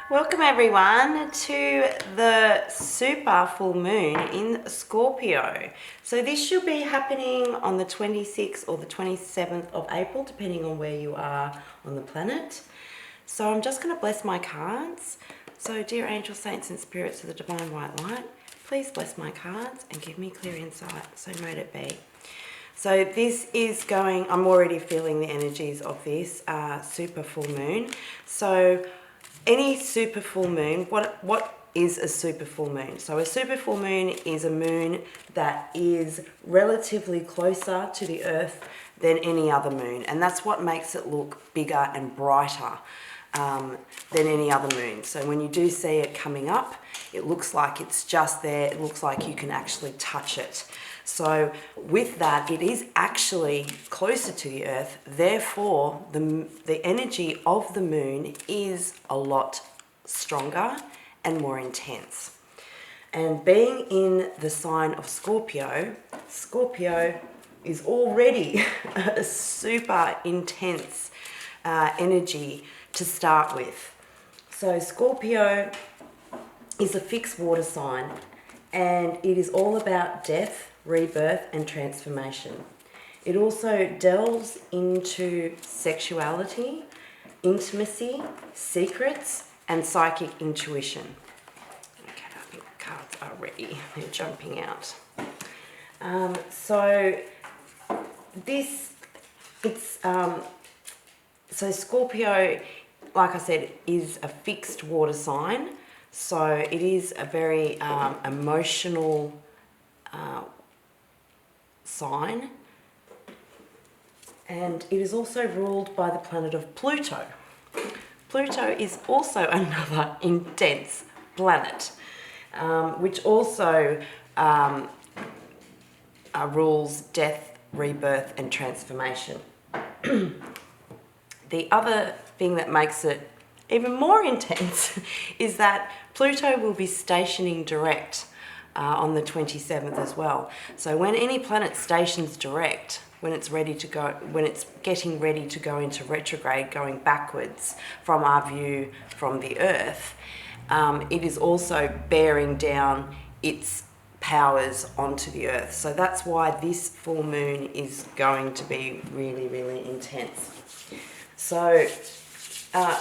Welcome everyone to the super full moon in Scorpio. So this should be happening on the 26th or the 27th of April, depending on where you are on the planet. So I'm just going to bless my cards. So dear angels, saints and spirits of the divine white light, please bless my cards and give me clear insight. So mote it be. So this is going, I'm already feeling the energies of this super full moon. So any super full moon, what is a super full moon? So a super full moon is a moon that is relatively closer to the earth than any other moon. And that's what makes it look bigger and brighter than any other moon. So when you do see it coming up, it looks like it's just there. It looks like you can actually touch it. So with that, it is actually closer to the earth. Therefore, the energy of the moon is a lot stronger and more intense. And being in the sign of Scorpio, Scorpio is already a super intense energy to start with. So Scorpio is a fixed water sign, and it is all about death, rebirth and transformation. It also delves into sexuality, intimacy, secrets and psychic intuition. Okay, I think the cards are ready. They're jumping out. So Scorpio, like I said, is a fixed water sign. So it is a very emotional sign, and it is also ruled by the planet of Pluto. Pluto is also another intense planet, which also rules death, rebirth and transformation. The other thing that makes it even more intense is that Pluto will be stationing direct on the 27th as well. So when any planet stations direct, when it's ready to go, when it's getting ready to go into retrograde, going backwards from our view from the Earth, it is also bearing down its powers onto the Earth. So that's why this full moon is going to be really, really intense. So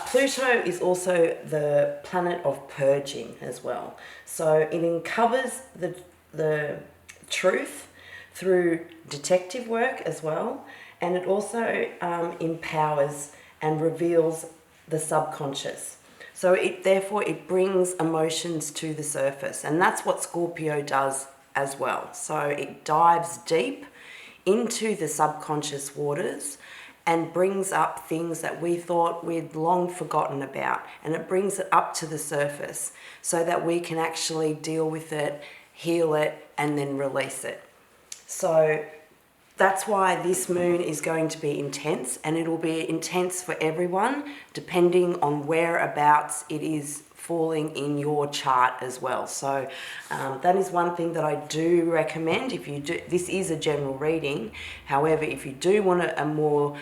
Pluto is also the planet of purging as well. So it uncovers the truth through detective work as well, and it also empowers and reveals the subconscious. So therefore it brings emotions to the surface, and that's what Scorpio does as well. So it dives deep into the subconscious waters and brings up things that we thought we'd long forgotten about, and it brings it up to the surface so that we can actually deal with it, heal it, and then release it. So that's why this moon is going to be intense, and it'll be intense for everyone depending on whereabouts it is falling in your chart as well. So that is one thing that I do recommend. If you do, this is a general reading. However, if you do want a more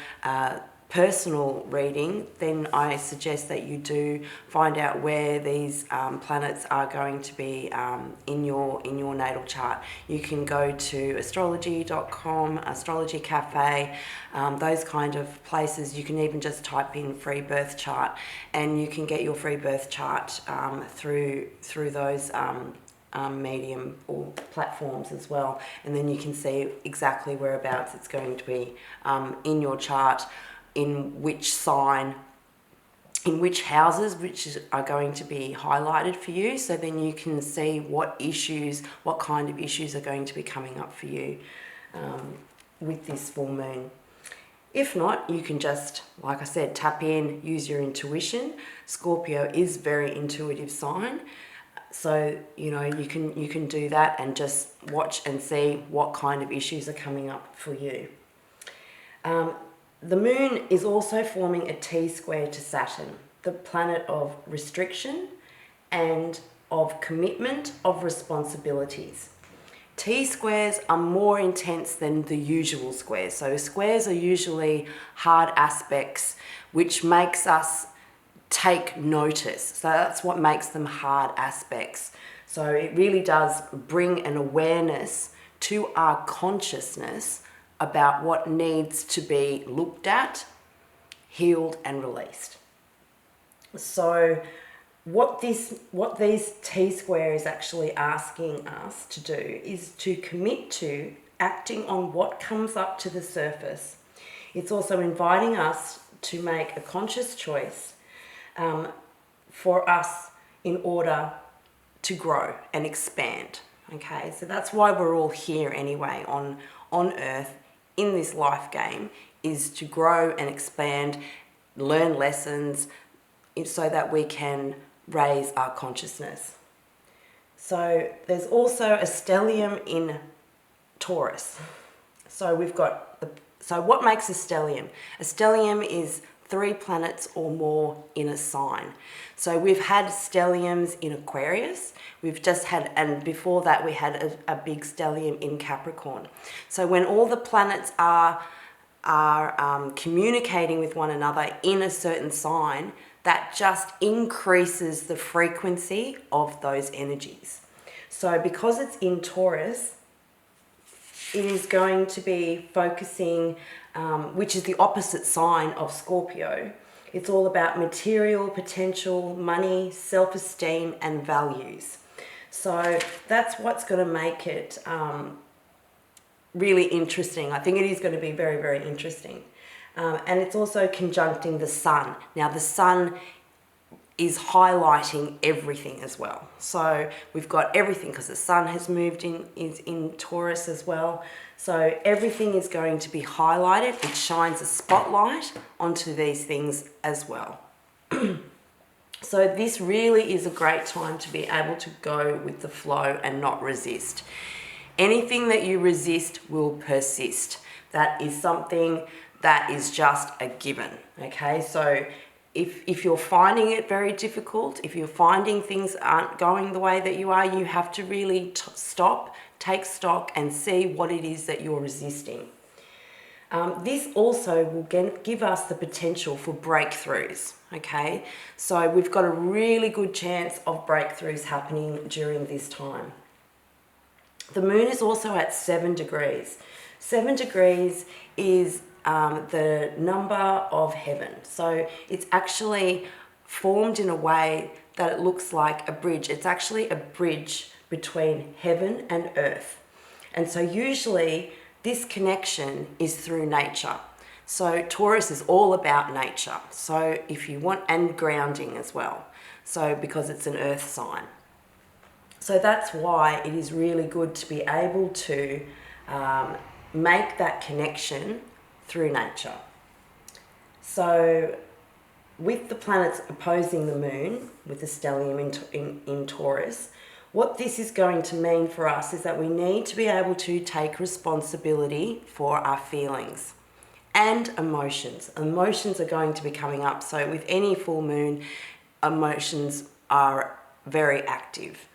personal reading, then I suggest that you do find out where these planets are going to be in your natal chart. You can go to astrology.com, Astrology Cafe, those kind of places. You can even just type in free birth chart, and you can get your free birth chart through those medium or platforms as well, and then you can see exactly whereabouts it's going to be in your chart, in which sign, in which houses, which are going to be highlighted for you, so then you can see what kind of issues are going to be coming up for you with this full moon. If not, you can just, like I said, tap in, use your intuition. Scorpio is very intuitive sign, so you know you can do that and just watch and see what kind of issues are coming up for you. The moon is also forming a T-square to Saturn, the planet of restriction and of commitment of responsibilities. T-squares are more intense than the usual squares. So squares are usually hard aspects, which makes us take notice. So that's what makes them hard aspects. So it really does bring an awareness to our consciousness about what needs to be looked at, healed, and released. So what these T-square is actually asking us to do is to commit to acting on what comes up to the surface. It's also inviting us to make a conscious choice for us in order to grow and expand. Okay, so that's why we're all here anyway on Earth in this life game, is to grow and expand, learn lessons, so that we can raise our consciousness. So there's also a stellium in Taurus. So we've got so what makes a stellium? A stellium is 3 planets or more in a sign. So we've had stelliums in Aquarius. We've just had, and before that we had a big stellium in Capricorn. So when all the planets are communicating with one another in a certain sign, that just increases the frequency of those energies. So because it's in Taurus, it is going to be focusing, which is the opposite sign of Scorpio. It's all about material, potential, money, self-esteem, and values. So that's what's going to make it really interesting. I think it is going to be very, very interesting. And it's also conjuncting the sun. Now, the sun is highlighting everything as well. So we've got everything because the sun has moved in, is in Taurus as well. So everything is going to be highlighted. It shines a spotlight onto these things as well. So this really is a great time to be able to go with the flow and not resist. Anything that you resist will persist. That is something that is just a given, okay? So if you're finding it very difficult, if you're finding things aren't going the way that you are, you have to really stop, take stock, and see what it is that you're resisting. This also will give us the potential for breakthroughs, okay? So we've got a really good chance of breakthroughs happening during this time. The moon is also at 7 degrees. 7 degrees is the number of heaven. So it's actually formed in a way that it looks like a bridge. It's actually a bridge between heaven and earth. And so usually this connection is through nature. So Taurus is all about nature. So if you want, and grounding as well. So because it's an earth sign. So that's why it is really good to be able to make that connection through nature. So with the planets opposing the moon, with the stellium in Taurus, what this is going to mean for us is that we need to be able to take responsibility for our feelings and emotions. Emotions are going to be coming up. So with any full moon, emotions are very active.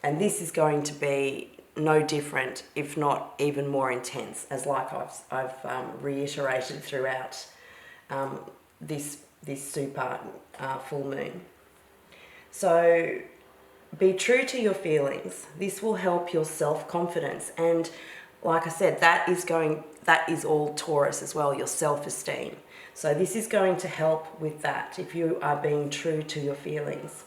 And this is going to be no different, if not even more intense, as like I've reiterated throughout this super full moon. So be true to your feelings. This will help your self-confidence, and like I said, that is all Taurus as well, your self-esteem. So this is going to help with that if you are being true to your feelings.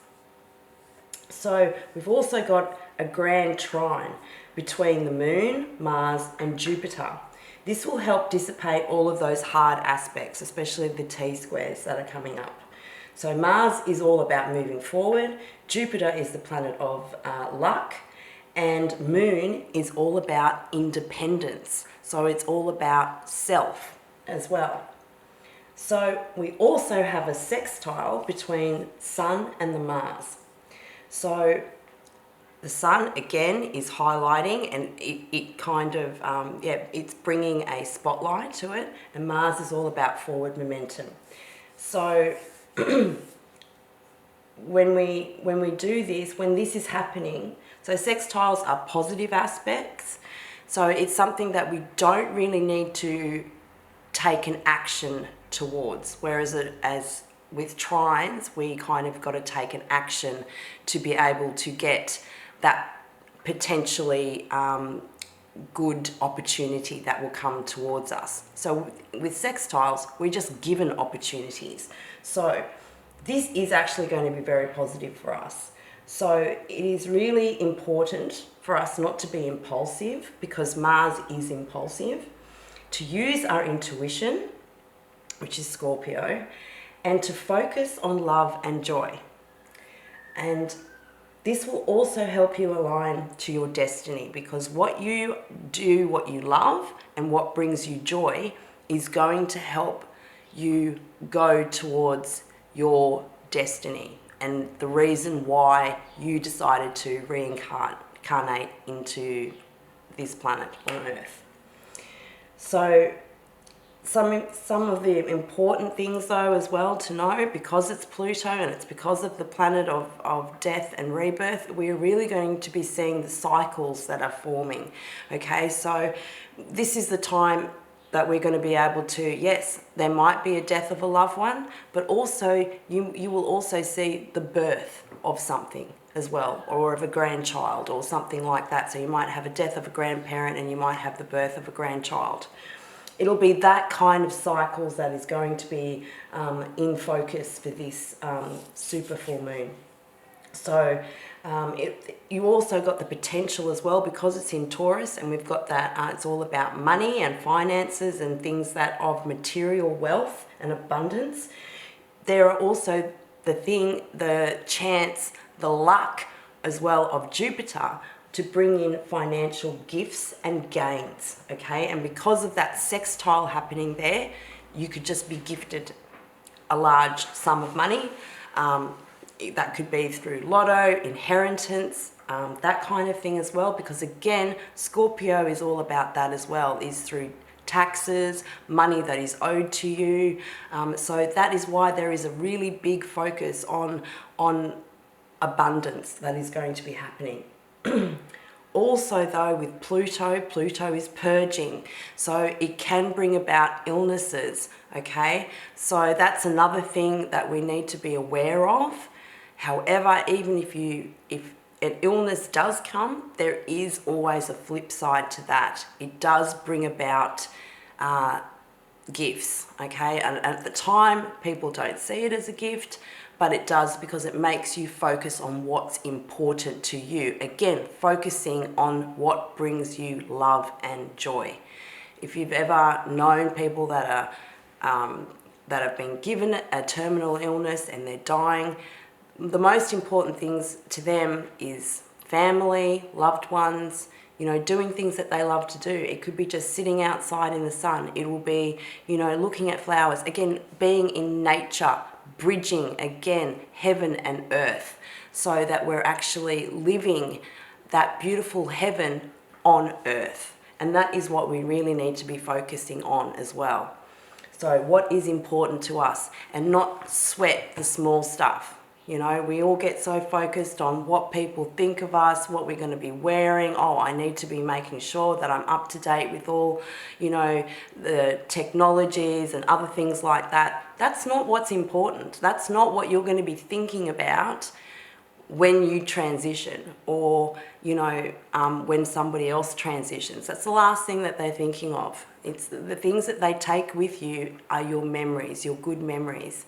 So we've also got a grand trine between the moon, Mars, and Jupiter. This will help dissipate all of those hard aspects, especially the T-squares that are coming up. So Mars is all about moving forward, Jupiter is the planet of luck, and Moon is all about independence. So it's all about self as well. So we also have a sextile between Sun and the Mars. So the sun, again, is highlighting, and it kind of, it's bringing a spotlight to it, and Mars is all about forward momentum. So when we do this, when this is happening, so sextiles are positive aspects, so it's something that we don't really need to take an action towards, whereas as with trines, we kind of got to take an action to be able to get that potentially good opportunity that will come towards us. So with sextiles, we're just given opportunities. So this is actually going to be very positive for us. So it is really important for us not to be impulsive, because Mars is impulsive, to use our intuition, which is Scorpio, and to focus on love and joy. And this will also help you align to your destiny, because what you do, what you love, and what brings you joy is going to help you go towards your destiny and the reason why you decided to reincarnate into this planet on Earth. So some of the important things though as well to know, because it's Pluto and it's because of the planet of death and rebirth, we're really going to be seeing the cycles that are forming. Okay, so this is the time that we're going to be able to, yes, there might be a death of a loved one, but also you will also see the birth of something as well, or of a grandchild or something like that. So you might have a death of a grandparent and you might have the birth of a grandchild. It'll be that kind of cycles that is going to be in focus for this super full moon. So you also got the potential as well, because it's in Taurus and we've got that, it's all about money and finances and things that of material wealth and abundance. There are also the chance, the luck as well of Jupiter to bring in financial gifts and gains, okay? And because of that sextile happening there, you could just be gifted a large sum of money. That could be through lotto, inheritance, that kind of thing as well, because again, Scorpio is all about that as well, is through taxes, money that is owed to you. So that is why there is a really big focus on abundance that is going to be happening. Also though, with Pluto is purging, so it can bring about illnesses, okay? So that's another thing that we need to be aware of. However, even if an illness does come, there is always a flip side to that. It does bring about gifts, okay? And at the time, people don't see it as a gift, but it does, because it makes you focus on what's important to you. Again, focusing on what brings you love and joy. If you've ever known people that have been given a terminal illness and they're dying, the most important things to them is family, loved ones, you know, doing things that they love to do. It could be just sitting outside in the sun. It will be, you know, looking at flowers. Again, being in nature, bridging, again, heaven and earth, so that we're actually living that beautiful heaven on earth. And that is what we really need to be focusing on as well. So what is important to us, and not sweat the small stuff. You know, we all get so focused on what people think of us, what we're going to be wearing. Oh, I need to be making sure that I'm up to date with all, you know, the technologies and other things like that. That's not what's important. That's not what you're going to be thinking about when you transition, or, you know, when somebody else transitions. That's the last thing that they're thinking of. It's the things that they take with you are your memories, your good memories.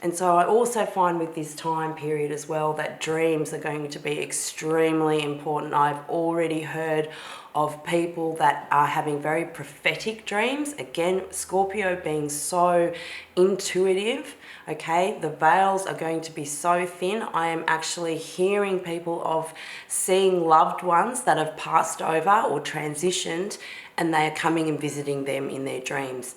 And so I also find with this time period as well that dreams are going to be extremely important. I've already heard of people that are having very prophetic dreams. Again, Scorpio being so intuitive, okay? The veils are going to be so thin. I am actually hearing people of seeing loved ones that have passed over or transitioned, and they are coming and visiting them in their dreams.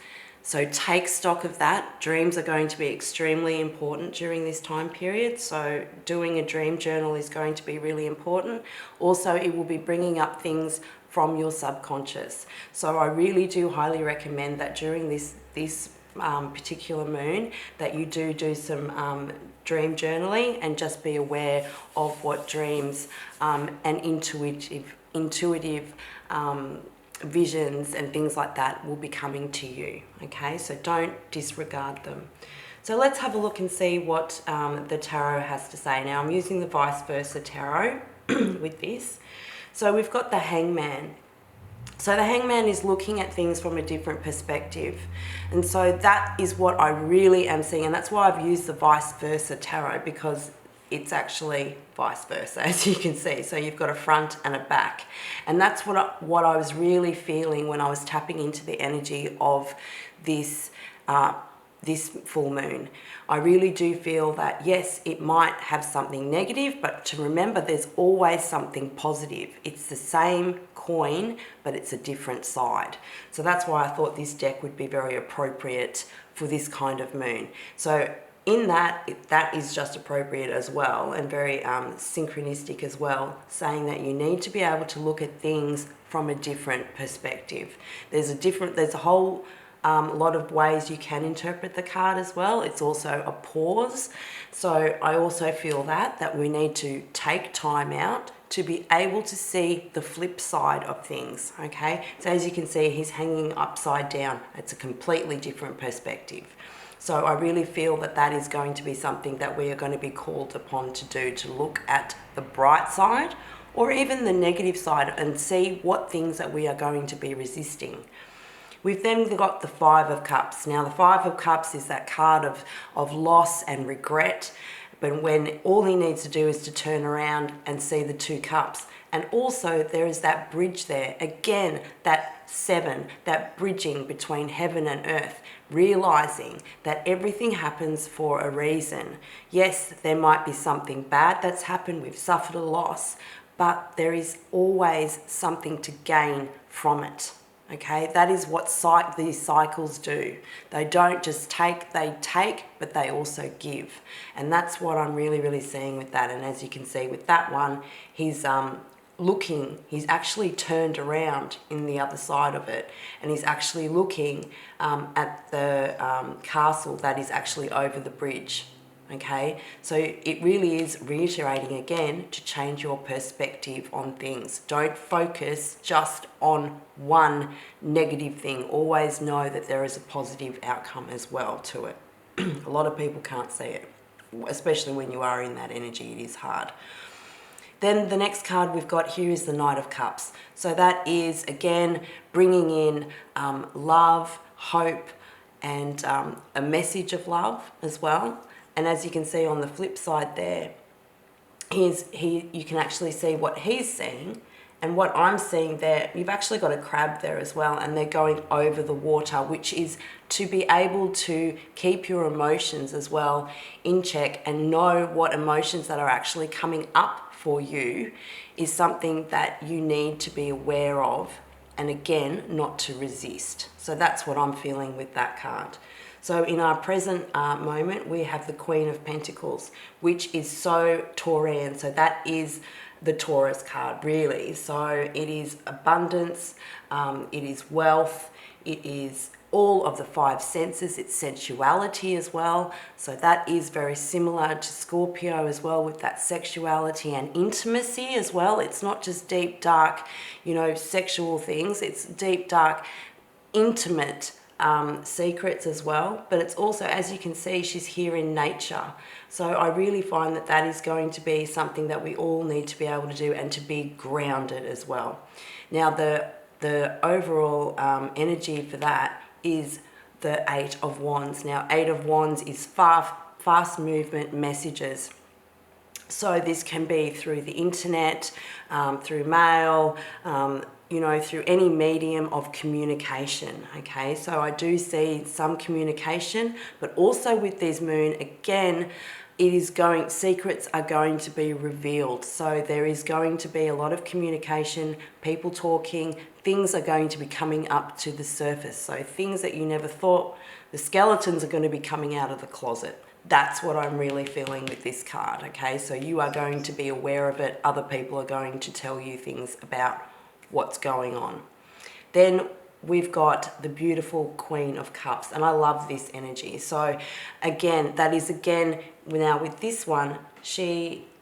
So take stock of that. Dreams are going to be extremely important during this time period. So doing a dream journal is going to be really important. Also, it will be bringing up things from your subconscious. So I really do highly recommend that during this particular moon that you do some dream journaling, and just be aware of what dreams and intuitive visions and things like that will be coming to you. Okay, so don't disregard them. So let's have a look and see what the tarot has to say. Now I'm using the Viceversa tarot with this. So we've got the Hangman. So the Hangman is looking at things from a different perspective. And so that is what I really am seeing. And that's why I've used the Viceversa tarot, because it's actually vice versa, as you can see. So you've got a front and a back. And that's what I was really feeling when I was tapping into the energy of this this full moon. I really do feel that, yes, it might have something negative, but to remember there's always something positive. It's the same coin, but it's a different side. So that's why I thought this deck would be very appropriate for this kind of moon. So in that, that is just appropriate as well, and very synchronistic as well, saying that you need to be able to look at things from a different perspective. There's a whole lot of ways you can interpret the card as well. It's also a pause. So I also feel that we need to take time out to be able to see the flip side of things, okay? So as you can see, he's hanging upside down. It's a completely different perspective. So I really feel that that is going to be something that we are going to be called upon to do, to look at the bright side or even the negative side and see what things that we are going to be resisting. We've then got the Five of Cups. Now the Five of Cups is that card of loss and regret, but when all he needs to do is to turn around and see the two cups. And also there is that bridge there. Again, that 7, that bridging between heaven and earth, realizing that everything happens for a reason. Yes, there might be something bad that's happened. We've suffered a loss, but there is always something to gain from it. Okay, that is what these cycles do. They don't just take, they take, but they also give. And that's what I'm really, really seeing with that. And as you can see with that one, he's he's actually turned around in the other side of it. And he's actually looking at the castle that is actually over the bridge. Okay, so it really is reiterating again to change your perspective on things. Don't focus just on one negative thing. Always know that there is a positive outcome as well to it. A lot of people can't see it, especially when you are in that energy. It is hard. Then the next card we've got here is the Knight of Cups. So that is, again, bringing in love, hope, and a message of love as well. And as you can see on the flip side there, you can actually see what he's seeing and what I'm seeing there. You've actually got a crab there as well, and they're going over the water, which is to be able to keep your emotions as well in check and know what emotions that are actually coming up for you is something that you need to be aware of, and again, not to resist. So that's what I'm feeling with that card. So in our present moment, we have the Queen of Pentacles, which is so Taurian. So that is the Taurus card, really. So it is abundance, it is wealth, it is all of the 5 senses, it's sensuality as well. So that is very similar to Scorpio as well, with that sexuality and intimacy as well. It's not just deep, dark, sexual things. It's deep, dark, intimate secrets as well. But it's also, as you can see, she's here in nature. So I really find that that is going to be something that we all need to be able to do, and to be grounded as well. Now the overall energy for that is the 8 of Wands. Now 8 of Wands is fast movement messages. So this can be through the internet, through mail, through any medium of communication, okay? So I do see some communication, but also with this moon, again, secrets are going to be revealed. So there is going to be a lot of communication, people talking, things are going to be coming up to the surface. So things that you never thought, the skeletons are going to be coming out of the closet. That's what I'm really feeling with this card, okay? So you are going to be aware of it. Other people are going to tell you things about what's going on. Then we've got the beautiful Queen of Cups, and I love this energy. So again, now with this one,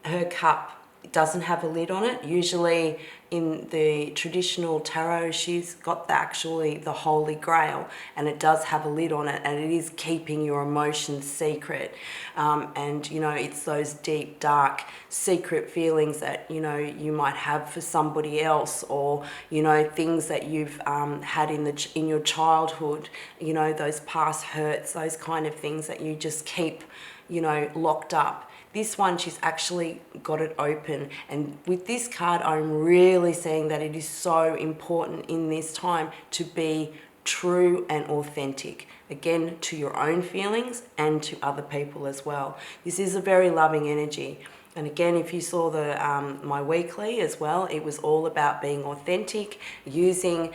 her cup doesn't have a lid on it. Usually in the traditional tarot, she's got actually the Holy Grail, and it does have a lid on it, and it is keeping your emotions secret. And, you know, it's those deep, dark, secret feelings that, you know, you might have for somebody else, or, you know, things that you've had in your childhood, you know, those past hurts, those kind of things that you just keep, you know, locked up. This one, she's actually got it open. And with this card, I'm really seeing that it is so important in this time to be true and authentic. Again, to your own feelings and to other people as well. This is a very loving energy. And again, if you saw the my weekly as well, it was all about being authentic, using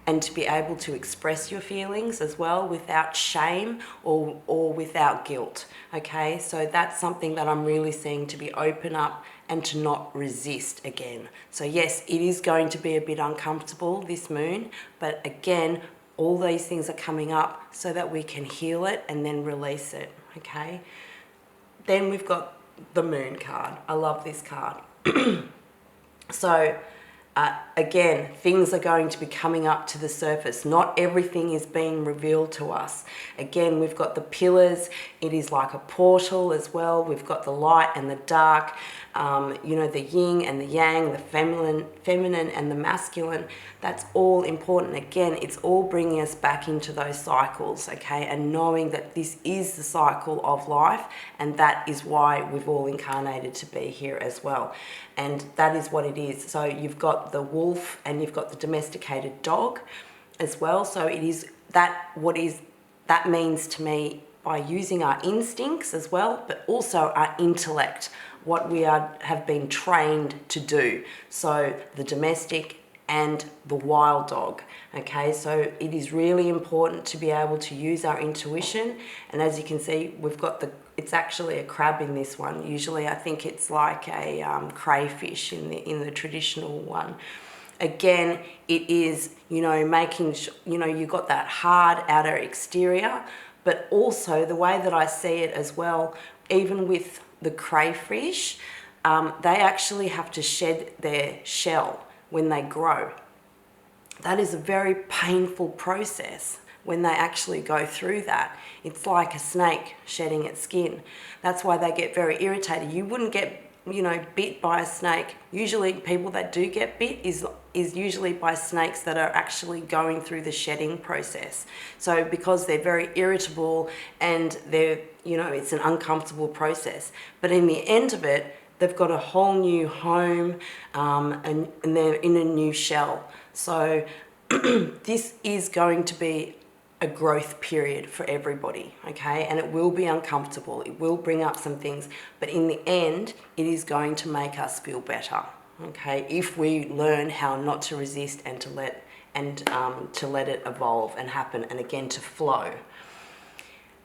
and to be able to express your feelings as well without shame or without guilt. Okay, so that's something that I'm really seeing, to be open up and to not resist again. So yes, it is going to be a bit uncomfortable, this moon, but again, all these things are coming up so that we can heal it and then release it. Okay, then we've got the moon card. I love this card. So again, things are going to be coming up to the surface. Not everything is being revealed to us. Again, we've got the pillars. It is like a portal as well. We've got the light and the dark, you know, the yin and the yang, the feminine and the masculine. That's all important. Again, it's all bringing us back into those cycles, okay? And knowing that this is the cycle of life, and that is why we've all incarnated to be here as well. And that is what it is. So you've got the wolf and you've got the domesticated dog as well. So it is that, that means to me, by using our instincts as well, but also our intellect, what we have been trained to do. So the domestic and the wild dog. Okay, so it is really important to be able to use our intuition. And as you can see, we've got it's actually a crab in this one. Usually I think it's like a crayfish in the traditional one. Again, it is, you know, making sure, you know, you've got that hard outer exterior, but also the way that I see it as well, even with the crayfish, they actually have to shed their shell when they grow. That is a very painful process when they actually go through that. It's like a snake shedding its skin. That's why they get very irritated. You wouldn't get, you know, bit by a snake. Usually people that do get bit is usually by snakes that are actually going through the shedding process. So because they're very irritable and they're, you know, it's an uncomfortable process. But in the end of it, they've got a whole new home, and they're in a new shell. So this is going to be a growth period for everybody, okay? And it will be uncomfortable. It will bring up some things, but in the end, it is going to make us feel better, okay? If we learn how not to resist and to let it evolve and happen, and again to flow.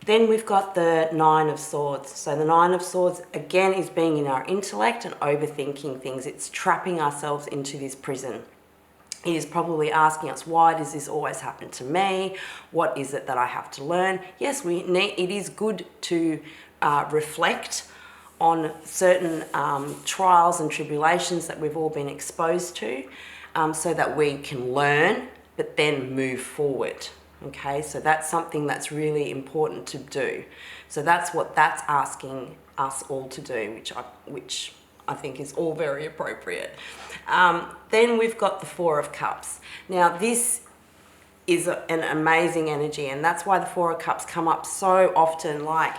Then we've got the Nine of Swords. So the Nine of Swords, again, is being in our intellect and overthinking things. It's trapping ourselves into this prison. It is probably asking us, why does this always happen to me? What is it that I have to learn? Yes, it is good to reflect on certain trials and tribulations that we've all been exposed to, so that we can learn, but then move forward. Okay, so that's something that's really important to do. So that's what that's asking us all to do, which I think is all very appropriate. Then we've got the Four of Cups. Now this is an amazing energy, and that's why the Four of Cups come up so often. Like,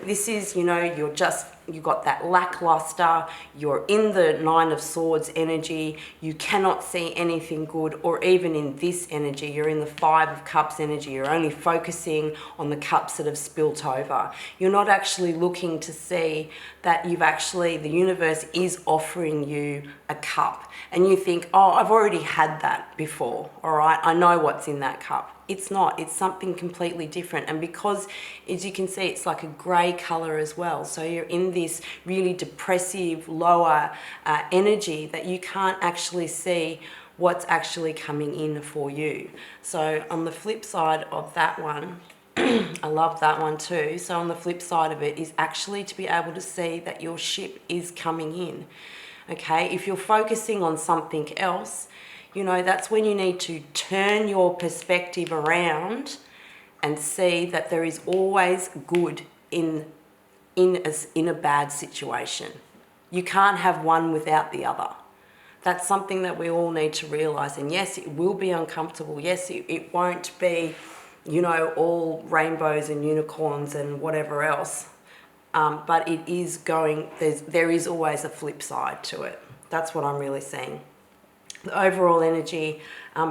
this is, you know, you've got that lackluster, you're in the Nine of Swords energy, you cannot see anything good, or even in this energy, you're in the Five of Cups energy, you're only focusing on the cups that have spilt over. You're not actually looking to see that the universe is offering you a cup, and you think, oh, I've already had that before, all right, I know what's in that cup. It's not, it's something completely different. And because, as you can see, it's like a grey colour as well. So you're in this really depressive, lower energy that you can't actually see what's actually coming in for you. So on the flip side of that one, I love that one too. So on the flip side of it is actually to be able to see that your ship is coming in. Okay, if you're focusing on something else, you know, that's when you need to turn your perspective around and see that there is always good in a bad situation. You can't have one without the other. That's something that we all need to realise. And yes, it will be uncomfortable. Yes, it won't be, you know, all rainbows and unicorns and whatever else. But it is going, there is always a flip side to it. That's what I'm really seeing. The overall energy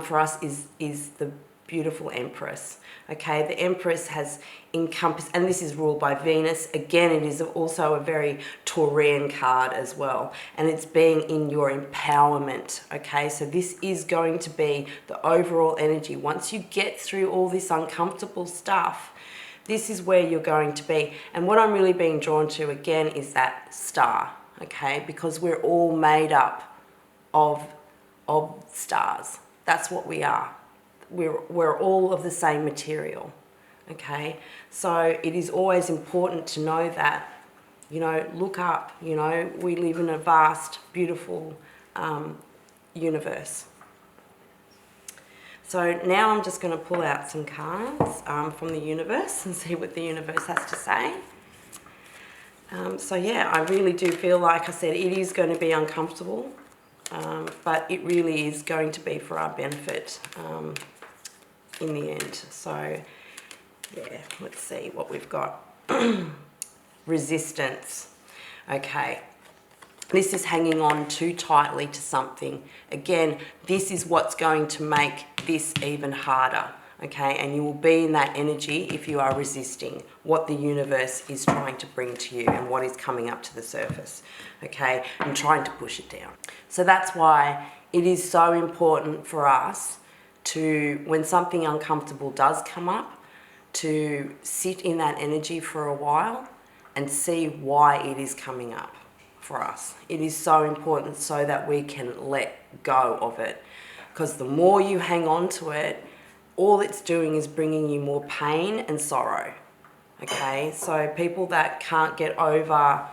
for us is the beautiful Empress. Okay, the Empress has encompassed, and this is ruled by Venus. Again, it is also a very Taurian card as well, and it's being in your empowerment. Okay, so this is going to be the overall energy. Once you get through all this uncomfortable stuff, this is where you're going to be. And what I'm really being drawn to again is that star. Okay, because we're all made up of stars. That's what we are. We're all of the same material. Okay, so it is always important to know that, you know, look up, you know, we live in a vast, beautiful universe. So now I'm just going to pull out some cards from the universe and see what the universe has to say. So yeah, I really do feel, like I said, it is going to be uncomfortable, but it really is going to be for our benefit in the end. So yeah, let's see what we've got. Resistance. Okay, this is hanging on too tightly to something. Again, this is what's going to make this even harder. Okay, and you will be in that energy if you are resisting what the universe is trying to bring to you and what is coming up to the surface. Okay, and trying to push it down. So that's why it is so important for us to, when something uncomfortable does come up, to sit in that energy for a while and see why it is coming up for us. It is so important so that we can let go of it, because the more you hang on to it, all it's doing is bringing you more pain and sorrow. Okay, so people that can't get over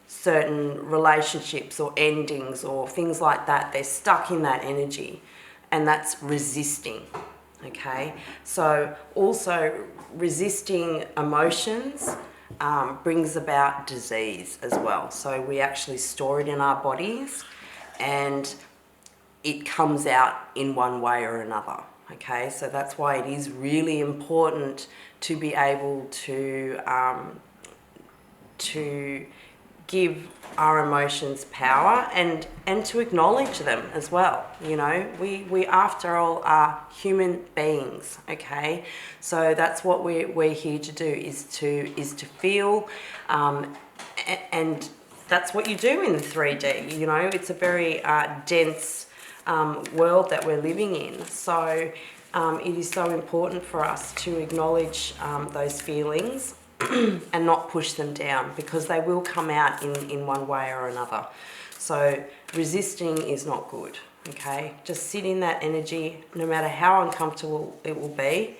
certain relationships or endings or things like that, they're stuck in that energy, and that's resisting. Okay, so also resisting emotions brings about disease as well. So we actually store it in our bodies and it comes out in one way or another. Okay, so that's why it is really important to be able to give our emotions power and to acknowledge them as well. You know, we after all are human beings. Okay, so that's what we're here to do, is to feel, and that's what you do in the 3D. You know, it's a very dense world that we're living in. So it is so important for us to acknowledge those feelings and not push them down, because they will come out in one way or another. So resisting is not good. Okay, just sit in that energy, no matter how uncomfortable it will be.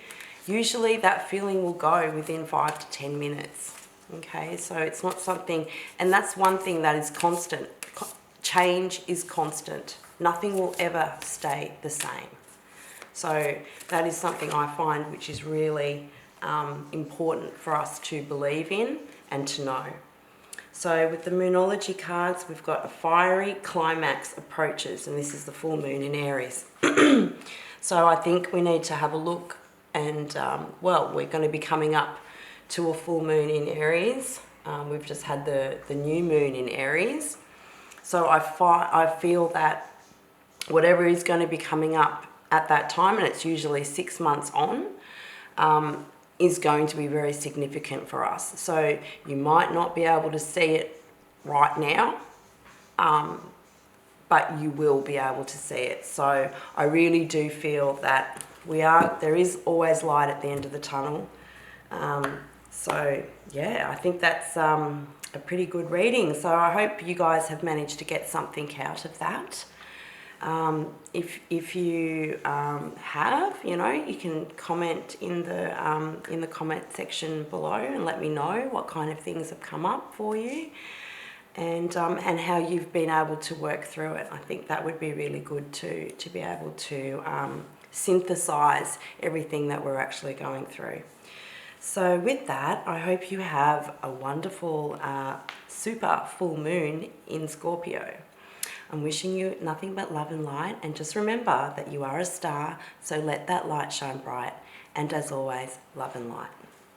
Usually that feeling will go within 5 to 10 minutes. Okay, so it's not something, and that's one thing that is constant. Change is constant. Nothing will ever stay the same. So that is something I find which is really important for us to believe in and to know. So with the Moonology cards, we've got a fiery climax approaches, and this is the full moon in Aries. So I think we need to have a look, and well, we're going to be coming up to a full moon in Aries. We've just had the new moon in Aries. So I feel that whatever is going to be coming up at that time, and it's usually 6 months on, is going to be very significant for us. So you might not be able to see it right now, but you will be able to see it. So I really do feel that there is always light at the end of the tunnel. So yeah, I think that's a pretty good reading. So I hope you guys have managed to get something out of that. If you have, you know, you can comment in the comment section below and let me know what kind of things have come up for you. and how you've been able to work through it. I think that would be really good to be able to synthesize everything that we're actually going through. So with that, I hope you have a wonderful super full moon in Scorpio. I'm wishing you nothing but love and light, and just remember that you are a star, so let that light shine bright. And as always, love and light.